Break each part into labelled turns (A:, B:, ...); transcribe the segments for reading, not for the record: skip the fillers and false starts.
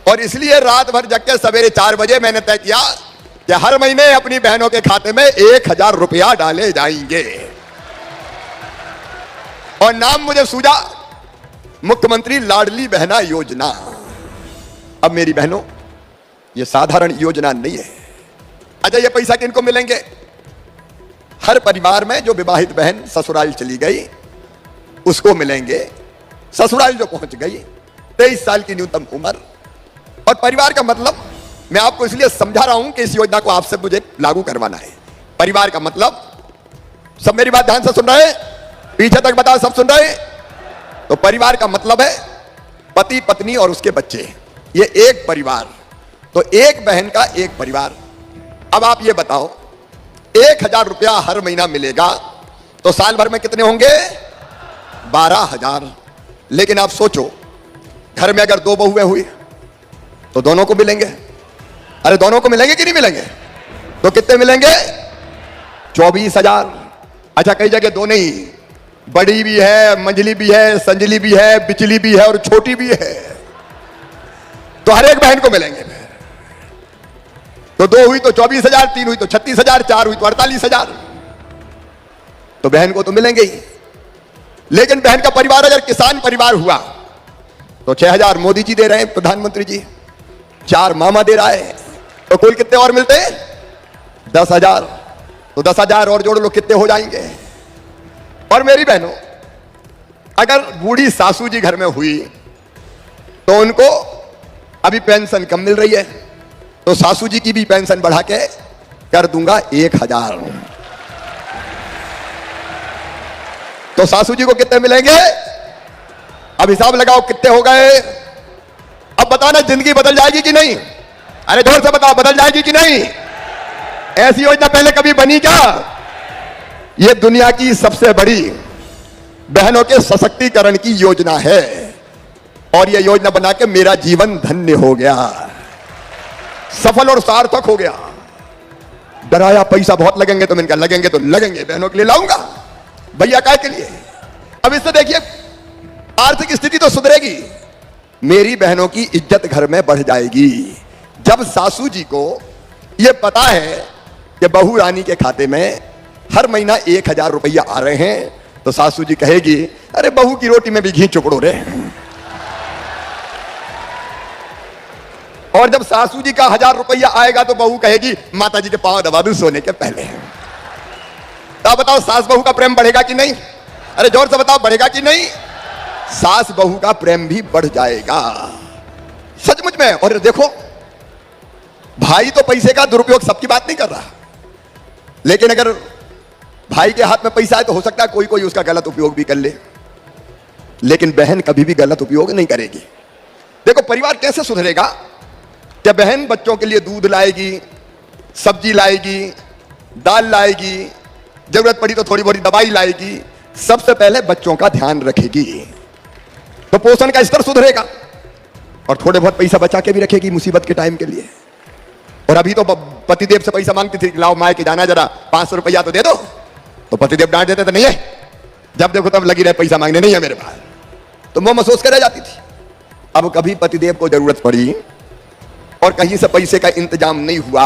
A: और इसलिए रात भर जग के सवेरे 4 बजे मैंने तय किया कि हर महीने अपनी बहनों के खाते में 1000 रुपया डाले जाएंगे। और नाम मुझे सूझा मुख्यमंत्री लाडली बहना योजना। अब मेरी बहनों, यह साधारण योजना नहीं है। अच्छा, यह पैसा किनको मिलेंगे? हर परिवार में जो विवाहित बहन ससुराल चली गई उसको मिलेंगे। ससुराल जो पहुंच गई, 23 साल की न्यूनतम उम्र। और परिवार का मतलब मैं आपको इसलिए समझा रहा हूं कि इस योजना को आपसे मुझे लागू करवाना है। परिवार का मतलब, सब मेरी बात ध्यान से सुन रहे हैं? पीछे तक बताओ, सब सुन रहे हैं? तो परिवार का मतलब है पति पत्नी और उसके बच्चे, ये एक परिवार। तो एक बहन का एक परिवार। अब आप ये बताओ, 1000 रुपया हर महीना मिलेगा तो साल भर में कितने होंगे? 12,000। लेकिन आप सोचो, घर में अगर 2 बहुएं हुई तो दोनों को मिलेंगे। अरे दोनों को मिलेंगे कि नहीं मिलेंगे? तो कितने मिलेंगे? 24,000। अच्छा, कई जगह 2 नहीं, बड़ी भी है, मंझली भी है, संजली भी है, बिचली भी है और छोटी भी है। तो हर एक बहन को मिलेंगे। तो 2 हुई तो 24,000, 3 हुई तो 36,000, 4 हुई तो 48,000। तो बहन को तो मिलेंगे ही। लेकिन बहन का परिवार अगर किसान परिवार हुआ तो 6,000 मोदी जी दे रहे हैं, प्रधानमंत्री जी, 4 मामा दे रहा है। तो कुल कितने और मिलते हैं? 10,000। तो 10,000 और जोड़ लो, कितने हो जाएंगे? और मेरी बहनों, अगर बूढ़ी सासू जी घर में हुई तो उनको अभी पेंशन कम मिल रही है, तो सासू जी की भी पेंशन बढ़ा के कर दूंगा 1000। तो सासू जी को कितने मिलेंगे? अब हिसाब लगाओ कितने हो गए। अब बताना, जिंदगी बदल जाएगी कि नहीं? अरे जोर से बताओ, बदल जाएगी कि नहीं? ऐसी योजना पहले कभी बनी क्या? यह दुनिया की सबसे बड़ी बहनों के सशक्तिकरण की योजना है। और यह योजना बना के मेरा जीवन धन्य हो गया, सफल और सार्थक हो गया। डराया पैसा बहुत लगेंगे, तो मैंने कहा लगेंगे तो लगेंगे, बहनों के लिए लाऊंगा, भैया काय के लिए। अब इससे देखिए, आर्थिक स्थिति तो सुधरेगी, मेरी बहनों की इज्जत घर में बढ़ जाएगी। जब सासू जी को यह पता है कि बहू रानी के खाते में हर महीना 1000 रुपया आ रहे हैं, तो सासू जी कहेगी, अरे बहू की रोटी में भी घी चुपड़ो रे। और जब सासू जी का 1000 रुपया आएगा तो बहू कहेगी, माता जी के पांव दबा दूं सोने के पहले। तो बताओ, सास बहू का प्रेम बढ़ेगा कि नहीं? अरे जोर से बताओ, बढ़ेगा कि नहीं? सास बहू का प्रेम भी बढ़ जाएगा, सचमुच में। और देखो, भाई तो पैसे का दुरुपयोग सबकी बात नहीं कर रहा, लेकिन अगर भाई के हाथ में पैसा है तो हो सकता है कोई कोई उसका गलत उपयोग भी कर ले, लेकिन बहन कभी भी गलत उपयोग नहीं करेगी। देखो, परिवार कैसे सुधरेगा? जब बहन बच्चों के लिए दूध लाएगी, सब्जी लाएगी, दाल लाएगी, जरूरत पड़ी तो थोड़ी बहुत दवाई लाएगी, सबसे पहले बच्चों का ध्यान रखेगी, तो पोषण का स्तर सुधरेगा। और थोड़े बहुत पैसा बचा के भी रखेगी मुसीबत के टाइम के लिए। और अभी तो पतिदेव से पैसा मांगती थी, लाओ माए के जाना, जरा 500 रुपया तो दे दो, तो पतिदेव डांट देते थे, नहीं है, जब देखो तब लगी रहे पैसा मांगने, नहीं है मेरे पास, तो वो महसूस कर रह जाती थी। अब कभी पतिदेव को जरूरत पड़ी और कहीं से पैसे का इंतजाम नहीं हुआ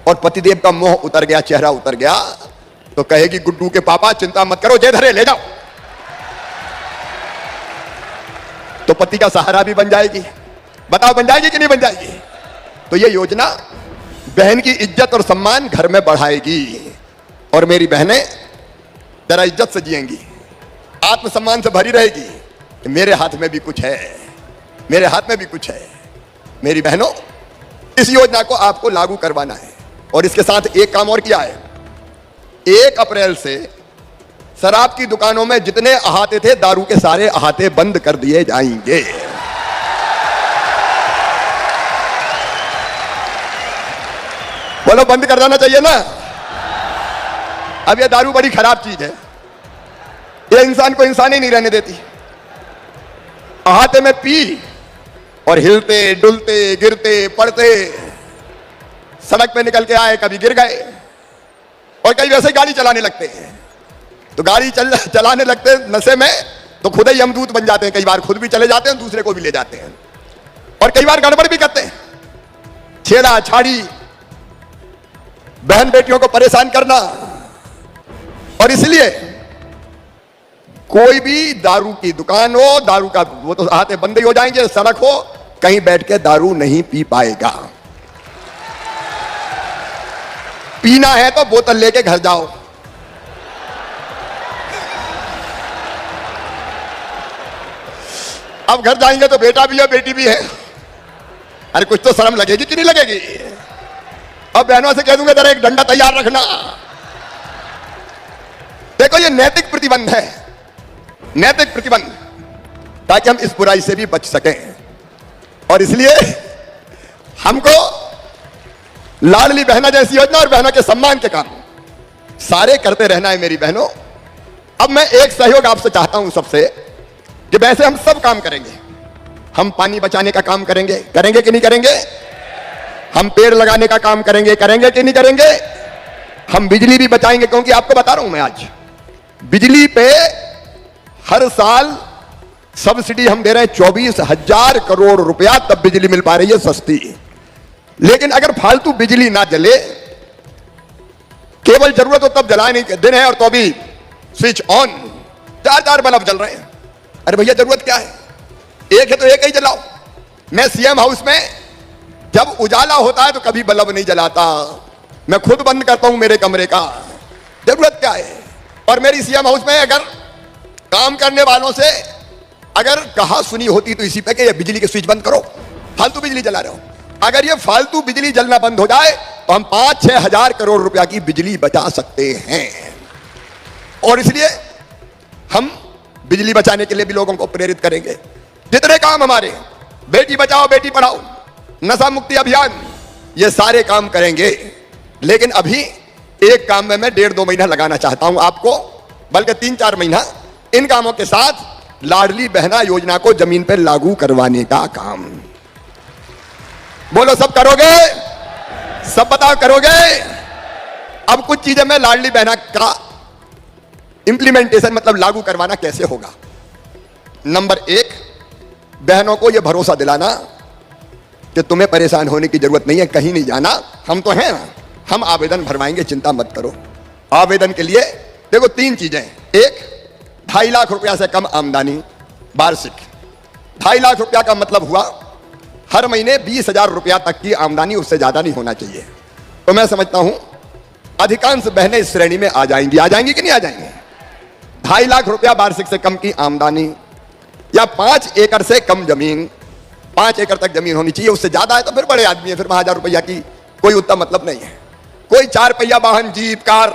A: और पतिदेव का मोह उतर गया, चेहरा उतर गया, तो कहेगी, गुड्डू के पापा चिंता मत करो, जे धरे ले जाओ। तो पति का सहारा भी बन जाएगी। बताओ, बन जाएगी कि नहीं बन जाएगी? तो ये योजना बहन की इज्जत और सम्मान घर में बढ़ाएगी। और मेरी बहनें जरा इज्जत से जिएंगी, आत्मसम्मान से भरी रहेगी कि मेरे हाथ में भी कुछ है, मेरे हाथ में भी कुछ है। मेरी बहनों, इस योजना को आपको लागू करवाना है। और इसके साथ एक काम और किया है, 1 अप्रैल से शराब की दुकानों में जितने अहाते थे, दारू के सारे अहाते बंद कर दिए जाएंगे। बोलो, बंद कर देना चाहिए ना? अब ये दारू बड़ी खराब चीज है, ये इंसान को इंसान ही नहीं रहने देती। अहाते में पी और हिलते डुलते गिरते पड़ते सड़क पे निकल के आए, कभी गिर गए, और कई वैसे गाड़ी चलाने लगते हैं। तो गाड़ी चलाने लगते नशे में तो खुद ही यमदूत बन जाते हैं, कई बार खुद भी चले जाते हैं, दूसरे को भी ले जाते हैं। और कई बार गड़बड़ भी करते हैं, छेड़ा छाड़ी, बहन बेटियों को परेशान करना। और इसलिए कोई भी दारू की दुकान हो, दारू का वो तो हाथ बंद ही हो जाएंगे, सड़क हो, कहीं बैठ के दारू नहीं पी पाएगा। पीना है तो बोतल लेके घर जाओ। अब घर जाएंगे तो बेटा भी है बेटी भी है, अरे कुछ तो शर्म लगेगी कि नहीं लगेगी। अब बहनों से कह दूंगा जरा एक डंडा तैयार रखना। देखो ये नैतिक प्रतिबंध है, नैतिक प्रतिबंध, ताकि हम इस बुराई से भी बच सकें। और इसलिए हमको लाडली बहना जैसी योजना और बहनों के सम्मान के काम सारे करते रहना है मेरी बहनों। अब मैं एक सहयोग आपसे चाहता हूं सबसे, कि वैसे हम सब काम करेंगे, हम पानी बचाने का काम करेंगे, करेंगे कि नहीं करेंगे? हम पेड़ लगाने का काम करेंगे, करेंगे कि नहीं करेंगे? हम बिजली भी बचाएंगे, क्योंकि आपको बता रहा हूं मैं आज बिजली पे हर साल सब्सिडी हम दे रहे हैं 24,000 करोड़ रुपया, तब बिजली मिल पा रही है सस्ती। लेकिन अगर फालतू बिजली ना जले, केवल जरूरत हो तब जलाए, नहीं दिन है और तो भी स्विच ऑन, 4 बल्ब जल रहे हैं। अरे भैया जरूरत क्या है, एक है तो एक ही जलाओ। मैं सीएम हाउस में जब उजाला होता है तो कभी बल्ब नहीं जलाता, मैं खुद बंद करता हूं मेरे कमरे का। जरूरत क्या है? और मेरी सीएम हाउस में अगर काम करने वालों से अगर कहा सुनी होती तो इसी पे कि ये बिजली के स्विच बंद करो, फालतू बिजली जला रहे हो। अगर ये फालतू बिजली जलना बंद हो जाए तो हम 5-6 हजार करोड़ रुपया की बिजली बचा सकते हैं। और इसलिए हम बिजली बचाने के लिए भी लोगों को प्रेरित करेंगे। जितने काम हमारे, बेटी बचाओ बेटी पढ़ाओ, नशा मुक्ति अभियान, ये सारे काम करेंगे। लेकिन अभी एक काम में मैं 1.5-2 महीना लगाना चाहता हूं आपको, बल्कि 3-4 महीना इन कामों के साथ लाडली बहना योजना को जमीन पर लागू करवाने का काम। बोलो सब करोगे? सब बताओ करोगे? अब कुछ चीजें मैं लाडली बहना का इंप्लीमेंटेशन मतलब लागू करवाना कैसे होगा। नंबर 1, बहनों को यह भरोसा दिलाना कि तुम्हें परेशान होने की जरूरत नहीं है, कहीं नहीं जाना, हम तो हैं, हम आवेदन भरवाएंगे, चिंता मत करो। आवेदन के लिए देखो 3 चीजें, 1 2.5 लाख रुपया से कम आमदनी वार्षिक। 2.5 लाख रुपया का मतलब हुआ हर महीने 20,000 रुपया तक की आमदनी, उससे ज्यादा नहीं होना चाहिए। तो मैं समझता हूं अधिकांश बहनें इस श्रेणी में आ जाएंगी। आ जाएंगी कि नहीं आ जाएंगी? 2.5 लाख रुपया वार्षिक से कम की आमदनी, या 5 एकड़ से कम जमीन, 5 एकड़ तक जमीन होनी चाहिए। उससे ज्यादा है तो फिर बड़े आदमी है, फिर 1000 रुपया की कोई उतना मतलब नहीं है। कोई 4 पहिया वाहन, जीप, कार,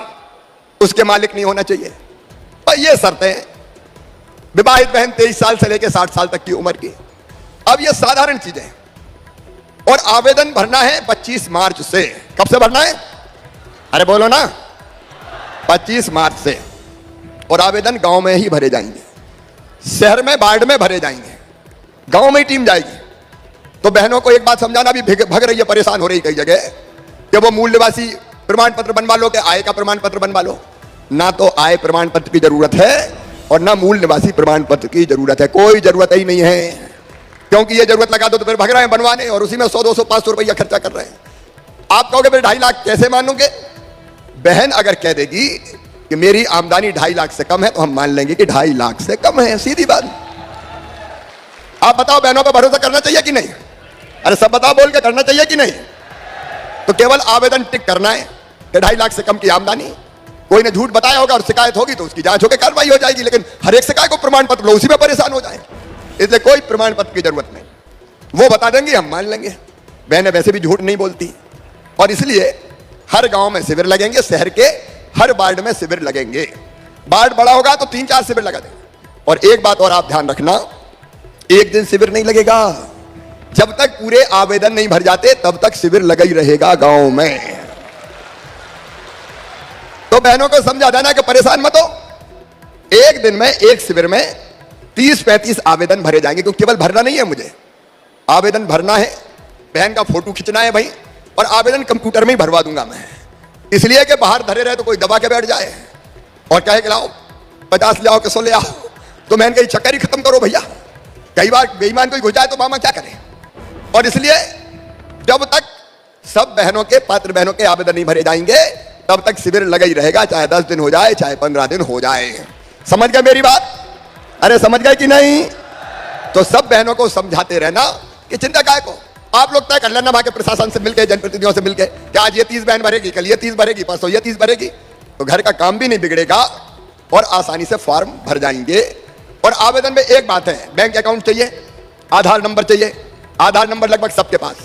A: उसके मालिक नहीं होना चाहिए। और ये शर्तें, विवाहित बहन 23 साल से लेकर 60 साल तक की उम्र की। अब ये साधारण चीजें, और आवेदन भरना है 25 मार्च से। कब से भरना है? अरे बोलो ना, 25 मार्च से। और आवेदन गांव में ही भरे जाएंगे, शहर में वार्ड में भरे जाएंगे, गांव में ही टीम जाएगी। तो बहनों को एक बात समझाना, भी भग रही है, परेशान हो रही कई जगह कि वो मूल निवासी प्रमाण पत्र बनवा लो, कि आय का प्रमाण पत्र बनवा लो। ना तो आय प्रमाण पत्र की जरूरत है और ना मूल निवासी प्रमाण पत्र की जरूरत है, कोई जरूरत ही नहीं है। क्योंकि ये जरूरत लगा दो तो फिर भग रहे हैं बनवाने, और उसी में 100, 200, 500 रुपया खर्चा कर रहे हैं। आप कहोगे फिर 2.5 लाख कैसे मानोगे? बहन अगर कह देगी कि मेरी आमदनी 2.5 लाख से कम है तो हम मान लेंगे कि 2.5 लाख से कम है, सीधी बात। आप बताओ, बहनों पर भरोसा करना चाहिए कि नहीं? अरे सब बताओ, बोल के करना चाहिए कि नहीं? तो केवल आवेदन टिक करना है कि 2.5 लाख से कम की आमदनी। कोई ने झूठ बताया होगा और शिकायत होगी तो उसकी जांच होकर कार्रवाई हो जाएगी। लेकिन हर एक शिकायत को प्रमाण पत्र लो, उसी में परेशान हो जाए, इसलिए कोई प्रमाण पत्र की जरूरत नहीं। वो बता देंगे, हम मान लेंगे। बहनें वैसे भी झूठ नहीं बोलती। और इसलिए हर गांव में शिविर लगेंगे, शहर के हर वार्ड में शिविर लगेंगे। वार्ड बड़ा होगा तो 3-4 शिविर लगा देंगे। और एक बात और आप ध्यान रखना, एक दिन शिविर नहीं लगेगा। जब तक पूरे आवेदन नहीं भर जाते तब तक शिविर लगा ही रहेगा गांव में। तो बहनों को समझा देना कि परेशान मत हो, एक दिन में एक शिविर में 30-35 आवेदन भरे जाएंगे। क्योंकि केवल भरना नहीं है, मुझे आवेदन भरना है, बहन का फोटो खींचना है भाई, और आवेदन कंप्यूटर में ही भरवा दूंगा मैं। इसलिए कि बाहर धरे रहे तो कोई दबा के बैठ जाए और कहे कि लाओ 50 ले आओ, 100 ले आओ, तो मैं इनका चक्कर ही खत्म करो भैया। कई बार बेईमान कोई घुस जाए तो मामा क्या करे? और इसलिए जब तक सब बहनों के, पात्र बहनों के आवेदन नहीं भरे जाएंगे तब तक शिविर लगा ही रहेगा, चाहे 10 दिन हो जाए चाहे 15 दिन हो जाए। समझ गए मेरी बात? अरे समझ गए कि नहीं? तो सब बहनों को समझाते रहना कि चिंता काय को, आप लोग तय कर लेना वहां के प्रशासन से मिलकर, जनप्रतिनिधियों से मिलकर कि आज ये 30 बहन भरेगी, कल ये 30 भरेगी, परसों ये 30 भरेगी, तो घर का काम भी नहीं बिगड़ेगा और आसानी से फॉर्म भर जाएंगे। और आवेदन में एक बात है, बैंक अकाउंट चाहिए, आधार नंबर चाहिए। आधार नंबर लगभग सबके पास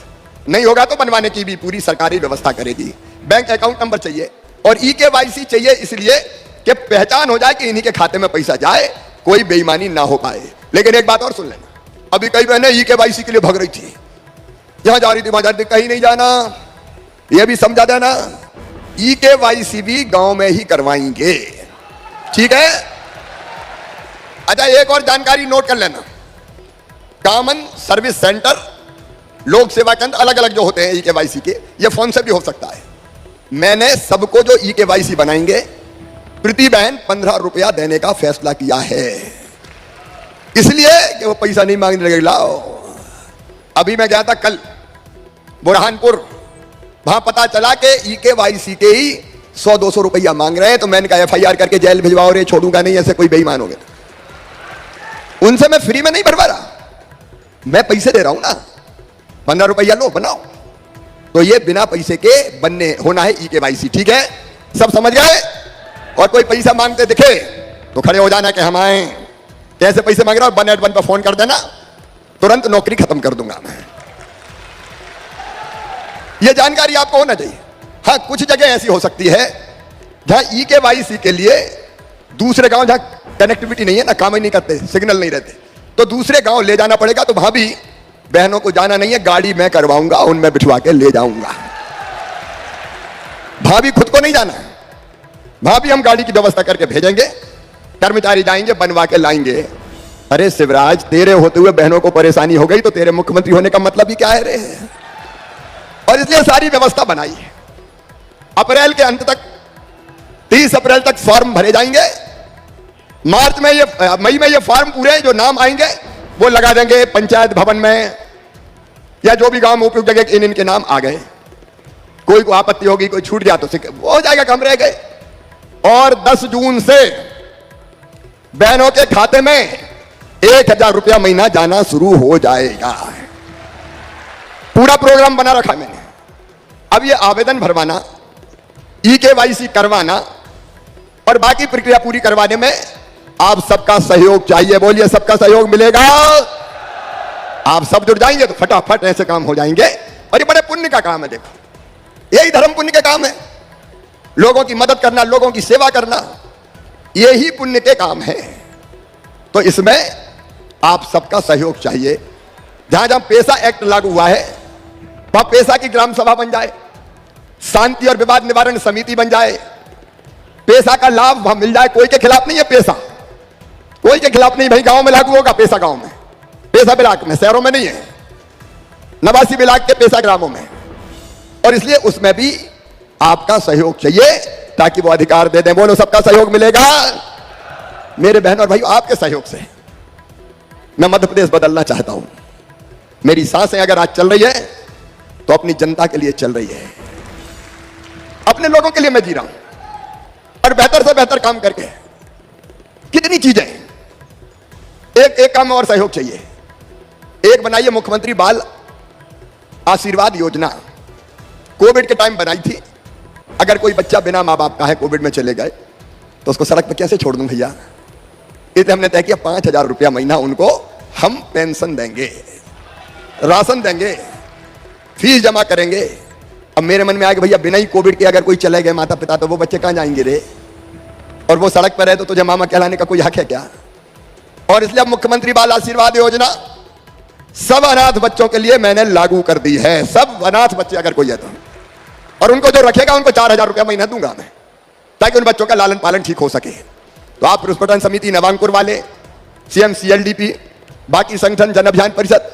A: नहीं होगा तो बनवाने की भी पूरी सरकारी व्यवस्था करेगी। बैंक अकाउंट नंबर चाहिए और EKYC चाहिए, इसलिए कि पहचान हो जाए कि इन्हीं के खाते में पैसा जाए, कोई बेईमानी ना हो पाए। लेकिन एक बात और सुन लेना, अभी कई बहनें EKYC के लिए भग रही थी, यहां जा रही थी वहां जा रही थी, कहीं नहीं जाना, यह भी समझा देना, EKYC भी गांव में ही करवाएंगे, ठीक है? अच्छा, एक और जानकारी नोट कर लेना, कॉमन सर्विस सेंटर, लोक सेवा केंद्र अलग अलग जो होते हैं EKYC के, ये फोन से भी हो सकता है। मैंने सबको जो EKYC बनाएंगे प्रति बहन 15 रुपया देने का फैसला किया है, इसलिए कि वो पैसा नहीं मांगने लगे। लाओ, अभी मैं गया था कल बुरहानपुर, वहां पता चला कि EKYC के ही 100-200 रुपया मांग रहे हैं, तो मैंने कहा FIR करके जेल भिजवाओ रे, छोड़ूंगा नहीं, ऐसे कोई बेईमान हो गया। उनसे मैं फ्री में नहीं भरवा रहा, मैं पैसे दे रहा हूं ना, 15 रुपया लो बनाओ, तो ये बिना पैसे के बनने होना है EKYC, ठीक है? सब समझ गए? और कोई पैसा मांगते दिखे तो खड़े हो जाना कि हम आए, कैसे पैसे मांग रहा हो, 181 पर फोन कर देना, तुरंत नौकरी खत्म कर दूंगा मैं। ये जानकारी आपको होना चाहिए। हाँ, कुछ जगह ऐसी हो सकती है जहां EKYC के लिए दूसरे गांव, जहां कनेक्टिविटी नहीं है ना, काम ही नहीं करते, सिग्नल नहीं रहते, तो दूसरे गांव ले जाना पड़ेगा, तो वहां भी बहनों को जाना नहीं है, गाड़ी मैं करवाऊंगा, उनमें बिठवा के ले जाऊंगा। भाभी खुद को नहीं जाना है, भाभी हम गाड़ी की व्यवस्था करके भेजेंगे, कर्मचारी जाएंगे, बनवा के लाएंगे। अरे शिवराज, तेरे होते हुए बहनों को परेशानी हो गई तो तेरे मुख्यमंत्री होने का मतलब ही क्या है रे? और इसलिए सारी व्यवस्था बनाई है। अप्रैल के अंत तक, 30 अप्रैल तक फॉर्म भरे जाएंगे। मार्च में मई में ये फॉर्म पूरे जो नाम आएंगे वो लगा देंगे पंचायत भवन में, या जो भी गांव में उपयुक्त जगह इनके नाम आ गए। कोई को आपत्ति होगी, कोई छूट गया तो वो हो जाएगा, कम रह गए। और 10 जून से बहनों के खाते में 1000 रुपया महीना जाना शुरू हो जाएगा। पूरा प्रोग्राम बना रखा मैंने। अब ये आवेदन भरवाना, EKYC करवाना और बाकी प्रक्रिया पूरी करवाने में आप सबका सहयोग चाहिए। बोलिए, सबका सहयोग मिलेगा? आप सब जुड़ जाएंगे तो फटाफट ऐसे काम हो जाएंगे। और ये बड़े पुण्य का काम है, देखो, यही धर्म पुण्य का काम है, लोगों की मदद करना, लोगों की सेवा करना, यही पुण्य के काम है। तो इसमें आप सबका सहयोग चाहिए। जहां जहां पेशा एक्ट लागू हुआ है वहां पेशा की ग्राम सभा बन जाए, शांति और विवाद निवारण समिति बन जाए, पेशा का लाभ वहां मिल जाए। कोई के खिलाफ नहीं है पेशा, कोई के खिलाफ नहीं। भाई गांव में लागू होगा पेशा, गांव में पेशा ब्लॉक में, शहरों में नहीं है, नवासी ब्लॉक के पेशा ग्रामों में। और इसलिए उसमें भी आपका सहयोग चाहिए ताकि वो अधिकार दे दें। बोलो, सबका सहयोग मिलेगा? मेरे बहन और भाइयों, आपके सहयोग से मैं मध्य प्रदेश बदलना चाहता हूं। मेरी सांसें अगर आज चल रही है तो अपनी जनता के लिए चल रही है, अपने लोगों के लिए मैं जी रहा हूं, और बेहतर से बेहतर काम करके। कितनी चीजें, एक काम और सहयोग चाहिए। एक बनाइए मुख्यमंत्री बाल आशीर्वाद योजना, कोविड के टाइम बनाई थी। अगर कोई बच्चा बिना मां बाप का है, कोविड में चले गए, तो उसको सड़क पर कैसे छोड़ दूं भैया? इसलिए हमने तय किया 5000 रुपया महीना उनको हम पेंशन देंगे, राशन देंगे, फीस जमा करेंगे। अब मेरे मन में आया कि भैया बिना ही कोविड के अगर कोई चले गए माता पिता, तो वो बच्चे कहां जाएंगे रे? और वो सड़क पर है तो तुझे मामा कहलाने का कोई हक है क्या? और इसलिए अब मुख्यमंत्री बाल आशीर्वाद योजना सब अनाथ बच्चों के लिए मैंने लागू कर दी है। सब अनाथ बच्चे अगर कोई है तो, और उनको जो रखेगा उनको 4000 रुपया महीना दूंगा मैं, ताकि उन बच्चों का लालन पालन ठीक हो सके। तो आप पुष्पटन समिति, नवांकुर वाले, CM CLDP, बाकी संगठन, जन अभियान परिषद,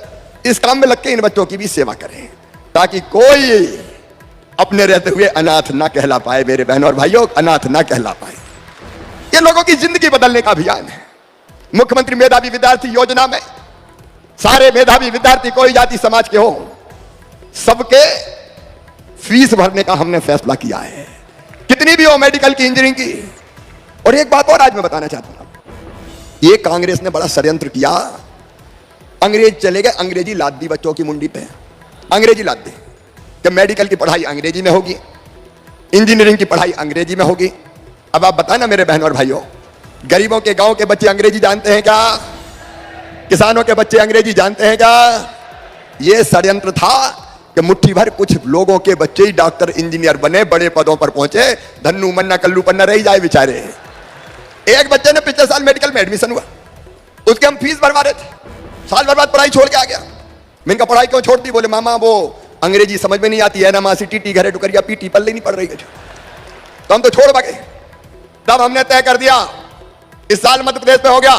A: इस काम में लग के इन बच्चों की भी सेवा करें, ताकि कोई अपने रहते हुए अनाथ ना कहला पाए। मेरे बहनों और भाइयों, अनाथ ना कहला पाए। ये लोगों की जिंदगी बदलने का अभियान है। मुख्यमंत्री मेधावी विद्यार्थी योजना में सारे मेधावी विद्यार्थी, कोई जाति समाज के हो, सबके फीस भरने का हमने फैसला किया है, कितनी भी हो, मेडिकल की, इंजीनियरिंग की। और एक बात और आज मैं बताना चाहता हूं, ये कांग्रेस ने बड़ा षड्यंत्र किया। अंग्रेज चले गए, अंग्रेजी लाद दी बच्चों की मुंडी पे, अंग्रेजी लाद दी कि मेडिकल की पढ़ाई अंग्रेजी में होगी, इंजीनियरिंग की पढ़ाई अंग्रेजी में होगी। अब आप बताना मेरे बहनों और भाइयों, गरीबों के गांव के बच्चे अंग्रेजी जानते हैं क्या? किसानों के बच्चे अंग्रेजी जानते हैं क्या? यह षड्यंत्र था कि मुट्ठी भर कुछ लोगों के बच्चे ही डॉक्टर इंजीनियर बने, बड़े पदों पर पहुंचे, धन्नू मन्ना कल्लू पन्ना रह जाए बेचारे। एक बच्चे ने पिछले साल मेडिकल में एडमिशन हुआ, उसके हम फीस भरवा रहे थे, साल भर बाद पढ़ाई छोड़ के आ गया। मैं इनका पढ़ाई क्यों छोड़ दी? बोले मामा वो अंग्रेजी समझ में नहीं आती है ना, मासी टीटी घरे टुकरिया पीटी पल्ले नहीं पड़ रही है, तो हम तो छोड़ भागे। तब हमने तय कर दिया, इस साल मध्य प्रदेश में हो गया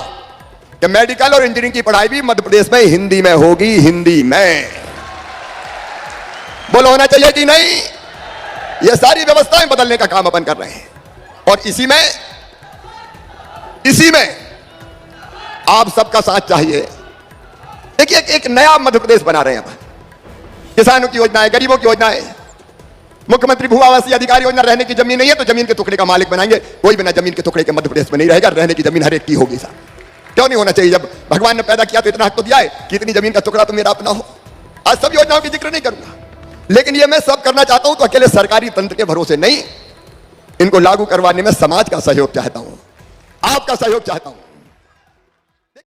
A: कि मेडिकल और इंजीनियरिंग की पढ़ाई भी मध्य प्रदेश में हिंदी में होगी, हिंदी में। बोलो होना चाहिए कि नहीं? ये सारी व्यवस्थाएं बदलने का काम अपन कर रहे हैं, और इसी में आप सबका साथ चाहिए। देखिए एक नया मध्य प्रदेश बना रहे हैं अपन, किसानों की योजना है, गरीबों की योजना है, मुख्यमंत्री भू आवासीय अधिकार योजना। रहने की जमीन नहीं है तो जमीन के टुकड़े का मालिक बनाएंगे, कोई बिना जमीन के टुकड़े के मध्य प्रदेश में नहीं रहेगा, रहने की जमीन हर एक की होगी। साहब क्यों नहीं होना चाहिए? जब भगवान ने पैदा किया तो इतना हक तो दिया है कि इतनी जमीन का टुकड़ा तो मेरा अपना हो। आज सब योजनाओं की जिक्र नहीं करूंगा, लेकिन ये मैं सब करना चाहता हूं तो अकेले सरकारी तंत्र के भरोसे नहीं, इनको लागू करवाने में समाज का सहयोग चाहता हूं, आपका सहयोग चाहता हूं।